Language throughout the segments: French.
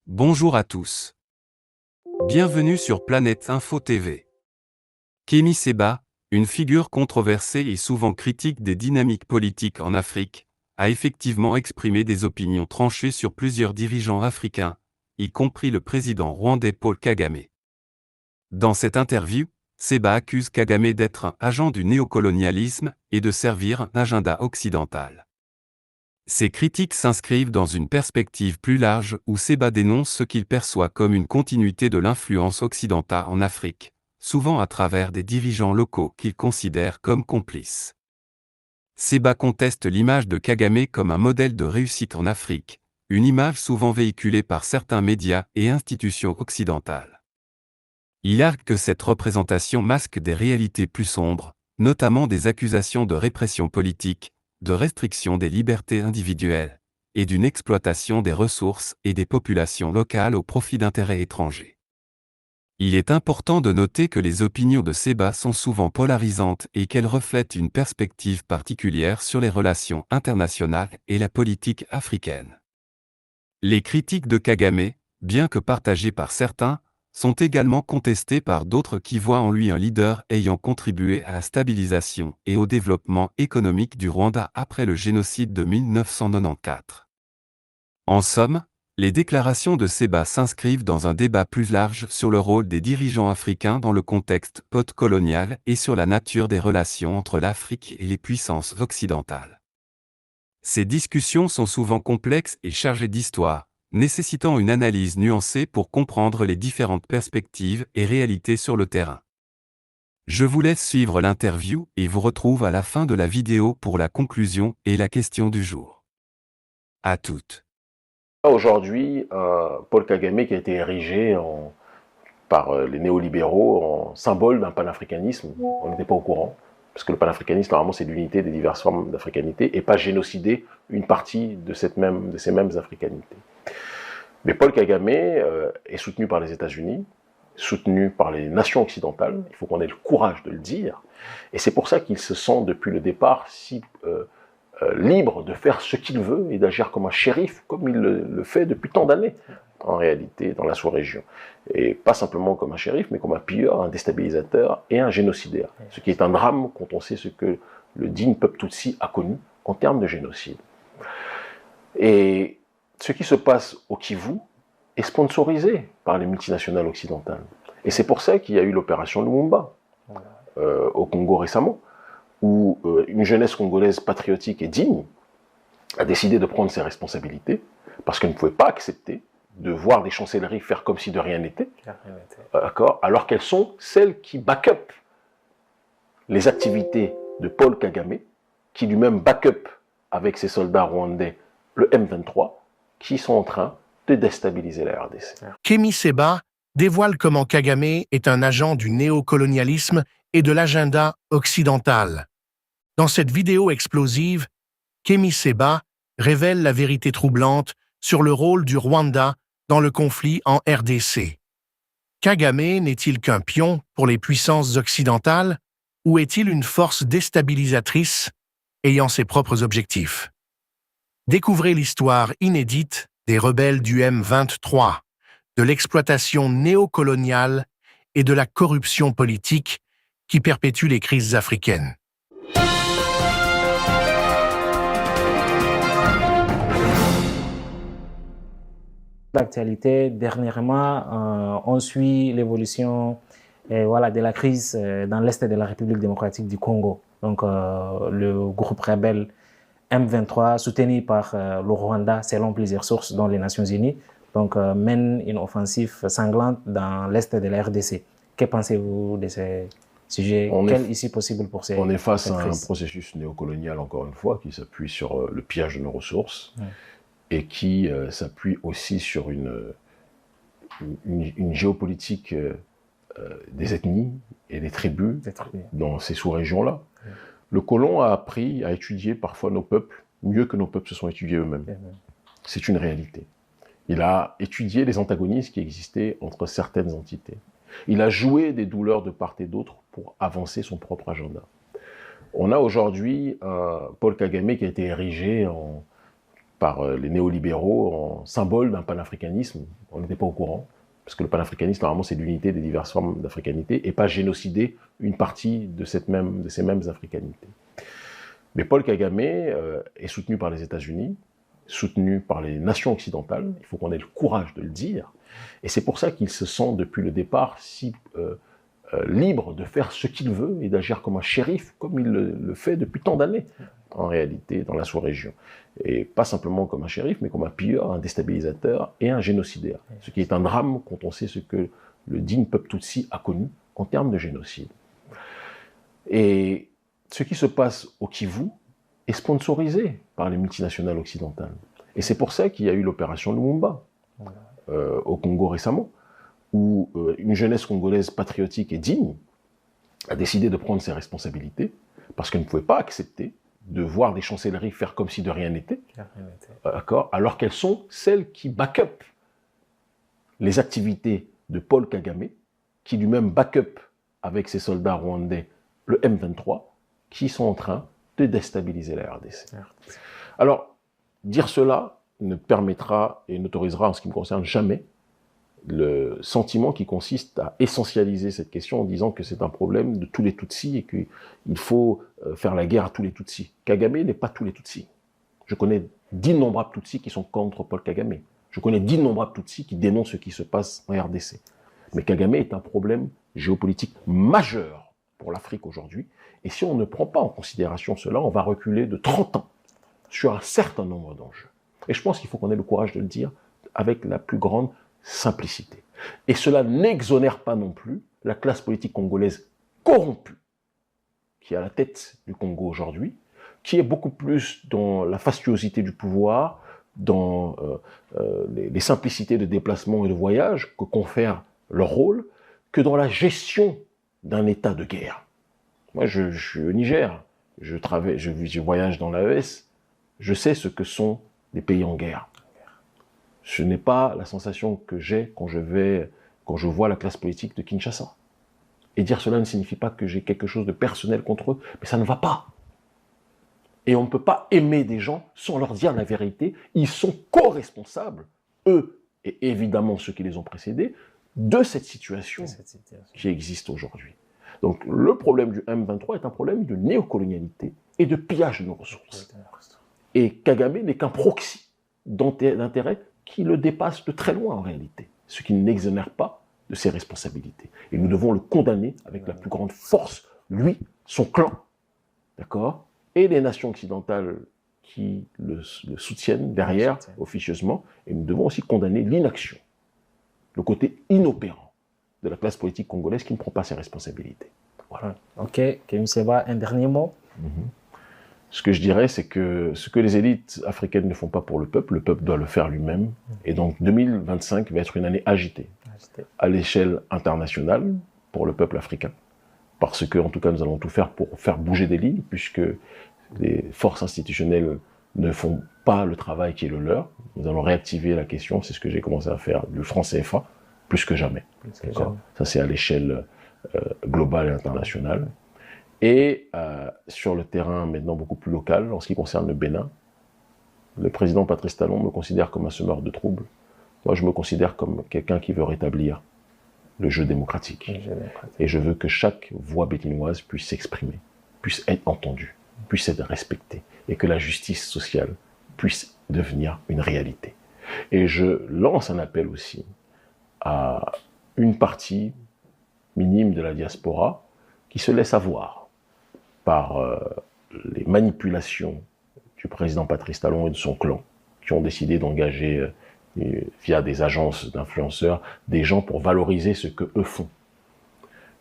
Bonjour à tous. Bienvenue sur Planète Info TV. Kémy Séba, une figure controversée et souvent critique des dynamiques politiques en Afrique, a effectivement exprimé des opinions tranchées sur plusieurs dirigeants africains, y compris le président rwandais Paul Kagame. Dans cette interview, Séba accuse Kagame d'être un agent du néocolonialisme et de servir un agenda occidental. Ces critiques s'inscrivent dans une perspective plus large où Séba dénonce ce qu'il perçoit comme une continuité de l'influence occidentale en Afrique, souvent à travers des dirigeants locaux qu'il considère comme complices. Séba conteste l'image de Kagame comme un modèle de réussite en Afrique, une image souvent véhiculée par certains médias et institutions occidentales. Il argue que cette représentation masque des réalités plus sombres, notamment des accusations de répression politique, de restriction des libertés individuelles, et d'une exploitation des ressources et des populations locales au profit d'intérêts étrangers. Il est important de noter que les opinions de Séba sont souvent polarisantes et qu'elles reflètent une perspective particulière sur les relations internationales et la politique africaine. Les critiques de Kagame, bien que partagées par certains, sont également contestées par d'autres qui voient en lui un leader ayant contribué à la stabilisation et au développement économique du Rwanda après le génocide de 1994. En somme, les déclarations de Séba s'inscrivent dans un débat plus large sur le rôle des dirigeants africains dans le contexte post-colonial et sur la nature des relations entre l'Afrique et les puissances occidentales. Ces discussions sont souvent complexes et chargées d'histoire, nécessitant une analyse nuancée pour comprendre les différentes perspectives et réalités sur le terrain. Je vous laisse suivre l'interview et vous retrouve à la fin de la vidéo pour la conclusion et la question du jour. À toutes. Aujourd'hui, Paul Kagame qui a été érigé par les néolibéraux en symbole d'un panafricanisme, on n'était pas au courant, parce que le panafricanisme, normalement, c'est l'unité des diverses formes d'africanité, et pas génocider une partie de ces mêmes africanités. Mais Paul Kagame est soutenu par les États-Unis, soutenu par les nations occidentales, il faut qu'on ait le courage de le dire, et c'est pour ça qu'il se sent depuis le départ si libre de faire ce qu'il veut et d'agir comme un shérif, comme il le fait depuis tant d'années, en réalité, dans la sous-région. Et pas simplement comme un shérif, mais comme un pilleur, un déstabilisateur et un génocidaire. Ce qui est un drame quand on sait ce que le digne peuple Tutsi a connu en termes de génocide. Et ce qui se passe au Kivu est sponsorisé par les multinationales occidentales. Et c'est pour ça qu'il y a eu l'opération Lumumba au Congo récemment, où une jeunesse congolaise patriotique et digne a décidé de prendre ses responsabilités, parce qu'elle ne pouvait pas accepter de voir des chancelleries faire comme si de rien n'était, alors qu'elles sont celles qui back-up les activités de Paul Kagame, qui lui-même back-up avec ses soldats rwandais le M23, qui sont en train de déstabiliser la RDC. Kémy Séba dévoile comment Kagame est un agent du néocolonialisme et de l'agenda occidental. Dans cette vidéo explosive, Kémy Séba révèle la vérité troublante sur le rôle du Rwanda dans le conflit en RDC. Kagame n'est-il qu'un pion pour les puissances occidentales ou est-il une force déstabilisatrice ayant ses propres objectifs? Découvrez l'histoire inédite des rebelles du M23, de l'exploitation néocoloniale et de la corruption politique qui perpétue les crises africaines. L'actualité, dernièrement, on suit l'évolution de la crise dans l'est de la République démocratique du Congo. Donc, le groupe rebelle M23, soutenu par le Rwanda, selon plusieurs sources, dont les Nations Unies, mène une offensive sanglante dans l'est de la RDC. Que pensez-vous de ces sujets? Quelle issue possible pour ces On est face à un processus néocolonial, encore une fois, qui s'appuie sur le pillage de nos ressources. Et qui s'appuie aussi sur une géopolitique des ethnies et des tribus dans ces sous-régions-là. Le colon a appris à étudier parfois nos peuples mieux que nos peuples se sont étudiés eux-mêmes. C'est une réalité. Il a étudié les antagonismes qui existaient entre certaines entités. Il a joué des douleurs de part et d'autre pour avancer son propre agenda. On a aujourd'hui Paul Kagame qui a été érigé par les néolibéraux en symbole d'un panafricanisme. On n'était pas au courant, parce que le panafricanisme, normalement, c'est l'unité des diverses formes d'africanité, et pas génocider une partie de ces mêmes africanités. Mais Paul Kagame est soutenu par les États-Unis, soutenu par les nations occidentales, il faut qu'on ait le courage de le dire, et c'est pour ça qu'il se sent depuis le départ si libre de faire ce qu'il veut et d'agir comme un shérif, comme il le fait depuis tant d'années, en réalité, dans la sous-région. Et pas simplement comme un shérif, mais comme un pilleur, un déstabilisateur et un génocidaire. Ce qui est un drame quand on sait ce que le digne peuple Tutsi a connu en termes de génocide. Et ce qui se passe au Kivu est sponsorisé par les multinationales occidentales. Et c'est pour ça qu'il y a eu l'opération Lumumba au Congo récemment, où une jeunesse congolaise patriotique et digne a décidé de prendre ses responsabilités, parce qu'elle ne pouvait pas accepter de voir des chancelleries faire comme si de rien n'était, alors qu'elles sont celles qui back-up les activités de Paul Kagame, qui lui-même back-up avec ses soldats rwandais le M23, qui sont en train de déstabiliser la RDC. Alors, dire cela ne permettra et n'autorisera, en ce qui me concerne, jamais le sentiment qui consiste à essentialiser cette question en disant que c'est un problème de tous les Tutsis et qu'il faut faire la guerre à tous les Tutsis. Kagame n'est pas tous les Tutsis. Je connais d'innombrables Tutsis qui sont contre Paul Kagame. Je connais d'innombrables Tutsis qui dénoncent ce qui se passe en RDC. Mais Kagame est un problème géopolitique majeur pour l'Afrique aujourd'hui. Et si on ne prend pas en considération cela, on va reculer de 30 ans sur un certain nombre d'enjeux. Et je pense qu'il faut qu'on ait le courage de le dire avec la plus grande simplicité. Et cela n'exonère pas non plus la classe politique congolaise corrompue, qui est à la tête du Congo aujourd'hui, qui est beaucoup plus dans la fastuosité du pouvoir, dans les simplicités de déplacement et de voyage que confère leur rôle, que dans la gestion d'un état de guerre. Moi, je suis au Niger, je voyage dans l'AES, je sais ce que sont les pays en guerre. Ce n'est pas la sensation que j'ai quand je vois la classe politique de Kinshasa. Et dire cela ne signifie pas que j'ai quelque chose de personnel contre eux, mais ça ne va pas. Et on ne peut pas aimer des gens sans leur dire la vérité. Ils sont co-responsables, eux, et évidemment ceux qui les ont précédés, de cette situation qui existe aujourd'hui. Donc le problème du M23 est un problème de néocolonialité et de pillage de nos ressources. Et Kagame n'est qu'un proxy d'intérêt qui le dépasse de très loin en réalité, ce qui n'exonère pas de ses responsabilités. Et nous devons le condamner avec la plus grande force, lui, son clan, d'accord, et les nations occidentales qui le soutiennent derrière, officieusement, et nous devons aussi condamner l'inaction, le côté inopérant de la classe politique congolaise qui ne prend pas ses responsabilités. Voilà. Ok, Kémy Séba, un dernier mot. Ce que je dirais, c'est que ce que les élites africaines ne font pas pour le peuple doit le faire lui-même. Et donc 2025 va être une année agitée à l'échelle internationale pour le peuple africain. Parce que, en tout cas, nous allons tout faire pour faire bouger des lignes, puisque les forces institutionnelles ne font pas le travail qui est le leur. Nous allons réactiver la question, c'est ce que j'ai commencé à faire, du franc CFA, plus que jamais. Ça, c'est à l'échelle globale et internationale. Et sur le terrain maintenant beaucoup plus local, en ce qui concerne le Bénin, le président Patrice Talon me considère comme un semeur de troubles. Moi, je me considère comme quelqu'un qui veut rétablir le jeu démocratique. Et je veux que chaque voix béninoise puisse s'exprimer, puisse être entendue, puisse être respectée, et que la justice sociale puisse devenir une réalité. Et je lance un appel aussi à une partie minime de la diaspora qui se laisse avoir par les manipulations du président Patrice Talon et de son clan, qui ont décidé d'engager via des agences d'influenceurs des gens pour valoriser ce que eux font.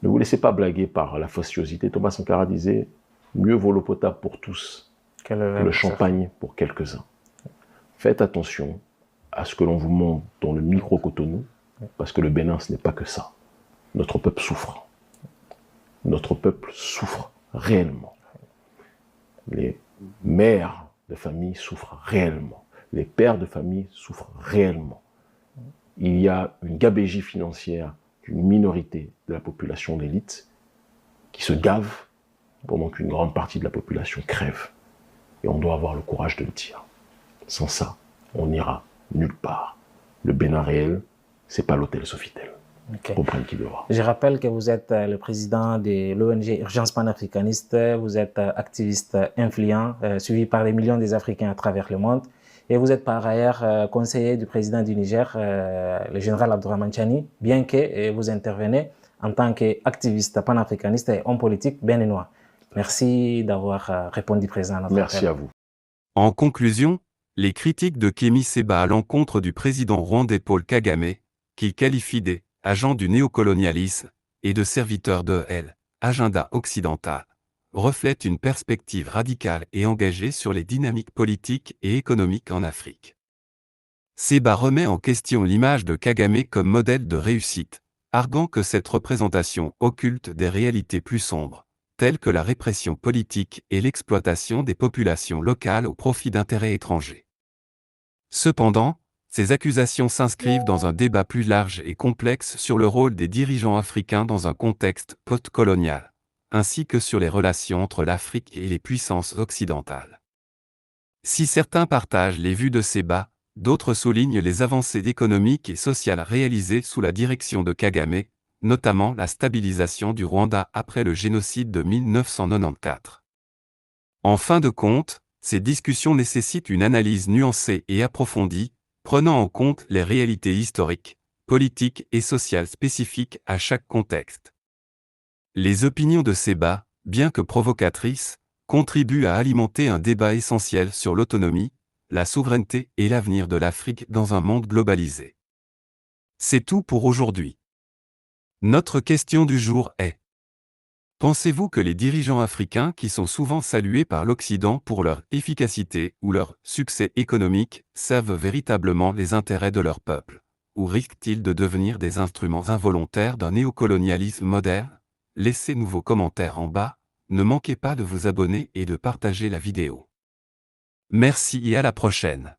Ne vous laissez pas blaguer par la fastuosité. Thomas Sankara disait « Mieux vaut l'eau potable pour tous que le champagne pour quelques-uns ». Faites attention à ce que l'on vous montre dans le micro-Cotonou, parce que le Bénin, ce n'est pas que ça. Notre peuple souffre. Notre peuple souffre réellement. Les mères de famille souffrent réellement. Les pères de famille souffrent réellement. Il y a une gabegie financière d'une minorité de la population d'élite qui se gave pendant qu'une grande partie de la population crève. Et on doit avoir le courage de le dire. Sans ça, on n'ira nulle part. Le Bénin réel, c'est pas l'hôtel Sofitel. Okay. Comprenne qui devra. Je rappelle que vous êtes le président de l'ONG Urgence panafricaniste, vous êtes activiste influent, suivi par des millions des Africains à travers le monde, et vous êtes par ailleurs conseiller du président du Niger, le général Abdourahmane Chani, bien que vous intervenez en tant qu'activiste panafricaniste et homme politique béninois. Merci d'avoir répondu présent à notre appel. Merci à vous. En conclusion, les critiques de Kémy Séba à l'encontre du président rwandais Paul Kagame, qu'il qualifie des agents du néocolonialisme et de serviteurs de l'agenda occidental, reflètent une perspective radicale et engagée sur les dynamiques politiques et économiques en Afrique. Séba remet en question l'image de Kagame comme modèle de réussite, arguant que cette représentation occulte des réalités plus sombres, telles que la répression politique et l'exploitation des populations locales au profit d'intérêts étrangers. Cependant, ces accusations s'inscrivent dans un débat plus large et complexe sur le rôle des dirigeants africains dans un contexte post-colonial, ainsi que sur les relations entre l'Afrique et les puissances occidentales. Si certains partagent les vues de Séba, d'autres soulignent les avancées économiques et sociales réalisées sous la direction de Kagame, notamment la stabilisation du Rwanda après le génocide de 1994. En fin de compte, ces discussions nécessitent une analyse nuancée et approfondie, prenant en compte les réalités historiques, politiques et sociales spécifiques à chaque contexte. Les opinions de Séba, bien que provocatrices, contribuent à alimenter un débat essentiel sur l'autonomie, la souveraineté et l'avenir de l'Afrique dans un monde globalisé. C'est tout pour aujourd'hui. Notre question du jour est: pensez-vous que les dirigeants africains qui sont souvent salués par l'Occident pour leur efficacité ou leur succès économique servent véritablement les intérêts de leur peuple, ou risquent-ils de devenir des instruments involontaires d'un néocolonialisme moderne? Laissez-nous vos commentaires en bas, ne manquez pas de vous abonner et de partager la vidéo. Merci et à la prochaine.